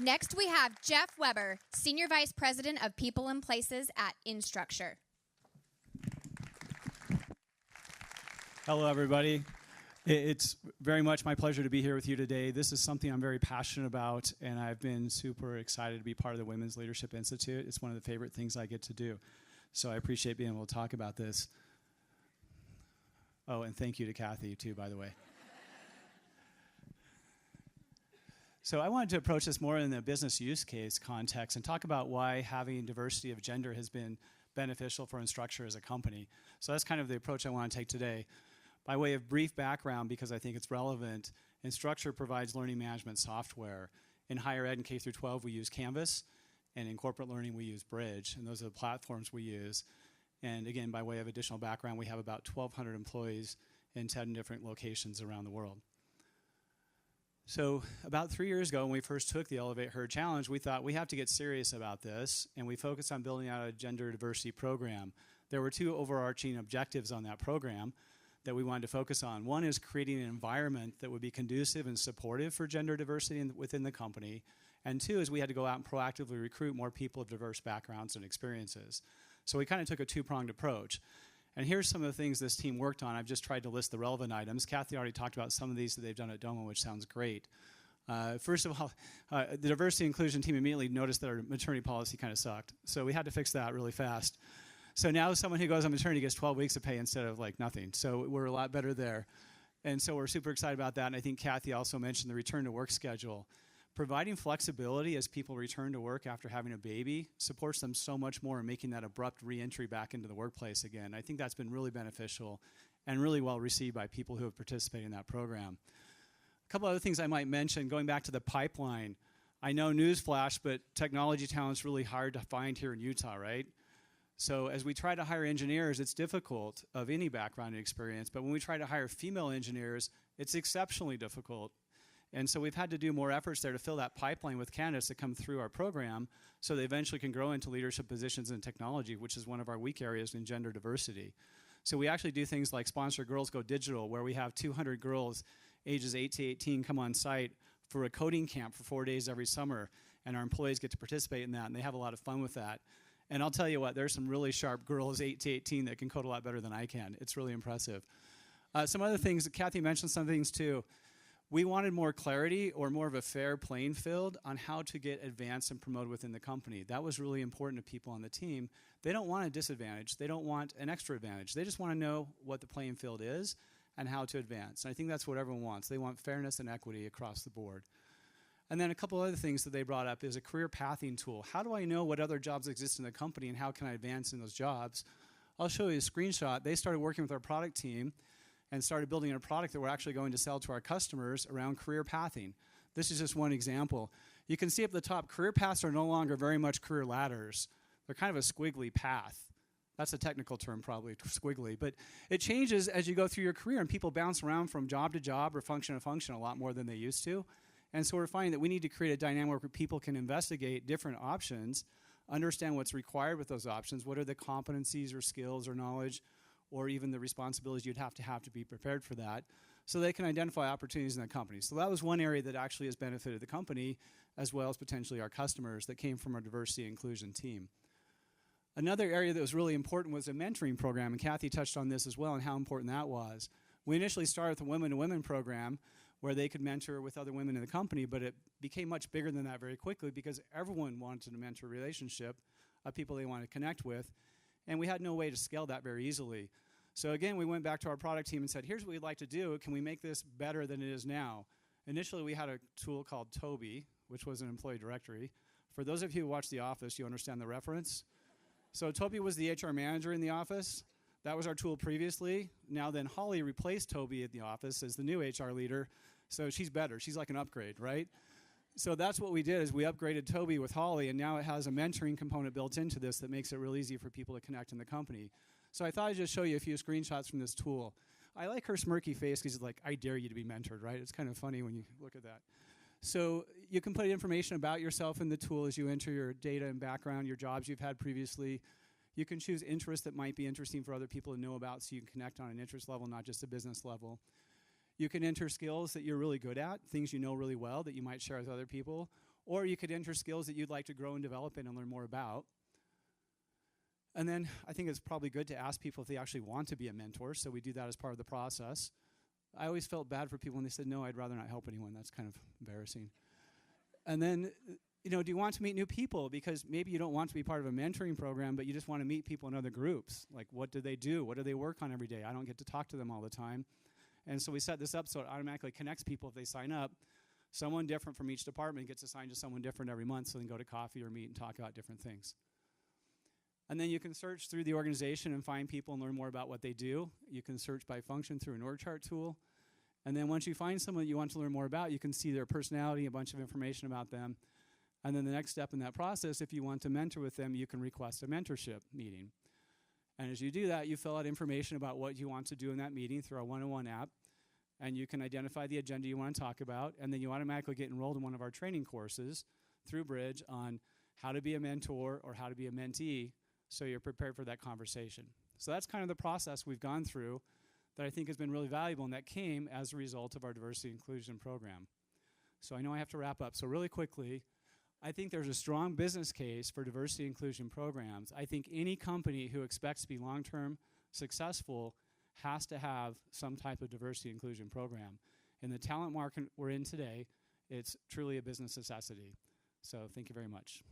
Next, we have Jeff Weber, Senior Vice President of People and Places at Instructure. Hello, everybody. It's very much my pleasure to be here with you today. This is something I'm very passionate about, and I've been super excited to be part of the Women's Leadership Institute. It's one of the favorite things I get to do, so I appreciate being able to talk about this. Oh, and thank you to Kathy, too, by the way. So I wanted to approach this more in the business use case context and talk about why having diversity of gender has been beneficial for Instructure as a company. So that's kind of the approach I want to take today. By way of brief background, because I think it's relevant, Instructure provides learning management software. In higher ed and K through 12, we use Canvas, and in corporate learning, we use Bridge, and those are the platforms we use. And again, by way of additional background, we have about 1,200 employees in 10 different locations around the world. So about 3 years ago, when we first took the Elevate Her Challenge, we thought we have to get serious about this, and we focused on building out a gender diversity program. There were two overarching objectives on that program that we wanted to focus on. One is creating an environment that would be conducive and supportive for gender diversity within the company. And two is we had to go out and proactively recruit more people of diverse backgrounds and experiences. So we kind of took a two-pronged approach. And here's some of the things this team worked on. I've just tried to list the relevant items. Kathy already talked about some of these that they've done at DOMA, which sounds great. First of all, the diversity inclusion team immediately noticed that our maternity policy kind of sucked. So we had to fix that really fast. So now someone who goes on maternity gets 12 weeks of pay instead of like nothing. So we're a lot better there. And so we're super excited about that. And I think Kathy also mentioned the return to work schedule. Providing flexibility as people return to work after having a baby supports them so much more in making that abrupt reentry back into the workplace again. I think that's been really beneficial and really well received by people who have participated in that program. A couple other things I might mention, going back to the pipeline. I know newsflash, but technology talent's really hard to find here in Utah, right? So as we try to hire engineers, it's difficult of any background and experience, but when we try to hire female engineers, it's exceptionally difficult. And so we've had to do more efforts there to fill that pipeline with candidates that come through our program so they eventually can grow into leadership positions in technology, which is one of our weak areas in gender diversity. So we actually do things like sponsor Girls Go Digital, where we have 200 girls ages 8 to 18 come on site for a coding camp for 4 days every summer, and our employees get to participate in that, and they have a lot of fun with that. And I'll tell you what, there's some really sharp girls 8 to 18 that can code a lot better than I can. It's really impressive. Some other things, Kathy mentioned some things too. We wanted more clarity or more of a fair playing field on how to get advanced and promoted within the company. That was really important to people on the team. They don't want a disadvantage. They don't want an extra advantage. They just want to know what the playing field is and how to advance. And I think that's what everyone wants. They want fairness and equity across the board. And then a couple other things that they brought up is a career pathing tool. How do I know what other jobs exist in the company and how can I advance in those jobs? I'll show you a screenshot. They started working with our product team and started building a product that we're actually going to sell to our customers around career pathing. This is just one example. You can see up the top, career paths are no longer very much career ladders. They're kind of a squiggly path. That's a technical term, probably, squiggly. But it changes as you go through your career, and people bounce around from job to job or function to function a lot more than they used to. And so we're finding that we need to create a dynamic where people can investigate different options, understand what's required with those options, what are the competencies or skills or knowledge or even the responsibilities you'd have to be prepared for that, so they can identify opportunities in the company. So that was one area that actually has benefited the company, as well as potentially our customers that came from our diversity and inclusion team. Another area that was really important was a mentoring program, and Kathy touched on this as well and how important that was. We initially started with a women-to-women program where they could mentor with other women in the company, but it became much bigger than that very quickly because everyone wanted to mentor a relationship of people they wanted to connect with, and we had no way to scale that very easily. So again, we went back to our product team and said, here's what we'd like to do. Can we make this better than it is now? Initially, we had a tool called Toby, which was an employee directory. For those of you who watch The Office, you understand the reference. So Toby was the HR manager in the office. That was our tool previously. Now then, Holly replaced Toby at the office as the new HR leader. So she's better. She's like an upgrade, right? So that's what we did is we upgraded Toby with Holly, and now it has a mentoring component built into this that makes it real easy for people to connect in the company. So I thought I'd just show you a few screenshots from this tool. I like her smirky face because it's like, I dare you to be mentored, right? It's kind of funny when you look at that. So you can put information about yourself in the tool as you enter your data and background, your jobs you've had previously. You can choose interests that might be interesting for other people to know about so you can connect on an interest level, not just a business level. You can enter skills that you're really good at, things you know really well that you might share with other people, Or you could enter skills that you'd like to grow and develop in and learn more about. And then I think it's probably good to ask people if they actually want to be a mentor, so we do that as part of the process. I always felt bad for people when they said, no, I'd rather not help anyone. That's kind of embarrassing. And then, do you want to meet new people? Because maybe you don't want to be part of a mentoring program, but you just want to meet people in other groups. Like, what do they do? What do they work on every day? I don't get to talk to them all the time. And so we set this up so it automatically connects people if they sign up. Someone different from each department gets assigned to someone different every month, so they can go to coffee or meet and talk about different things. And then you can search through the organization and find people and learn more about what they do. You can search by function through an org chart tool. And then once you find someone that you want to learn more about, you can see their personality, a bunch of information about them. And then the next step in that process, if you want to mentor with them, you can request a mentorship meeting. And as you do that, you fill out information about what you want to do in that meeting through our one-on-one app. And you can identify the agenda you want to talk about. And then you automatically get enrolled in one of our training courses through Bridge on how to be a mentor or how to be a mentee, so you're prepared for that conversation. So that's kind of the process we've gone through that I think has been really valuable, and that came as a result of our diversity inclusion program. So I know I have to wrap up. So really quickly, I think there's a strong business case for diversity inclusion programs. I think any company who expects to be long-term successful has to have some type of diversity inclusion program. In the talent market we're in today, it's truly a business necessity. So thank you very much.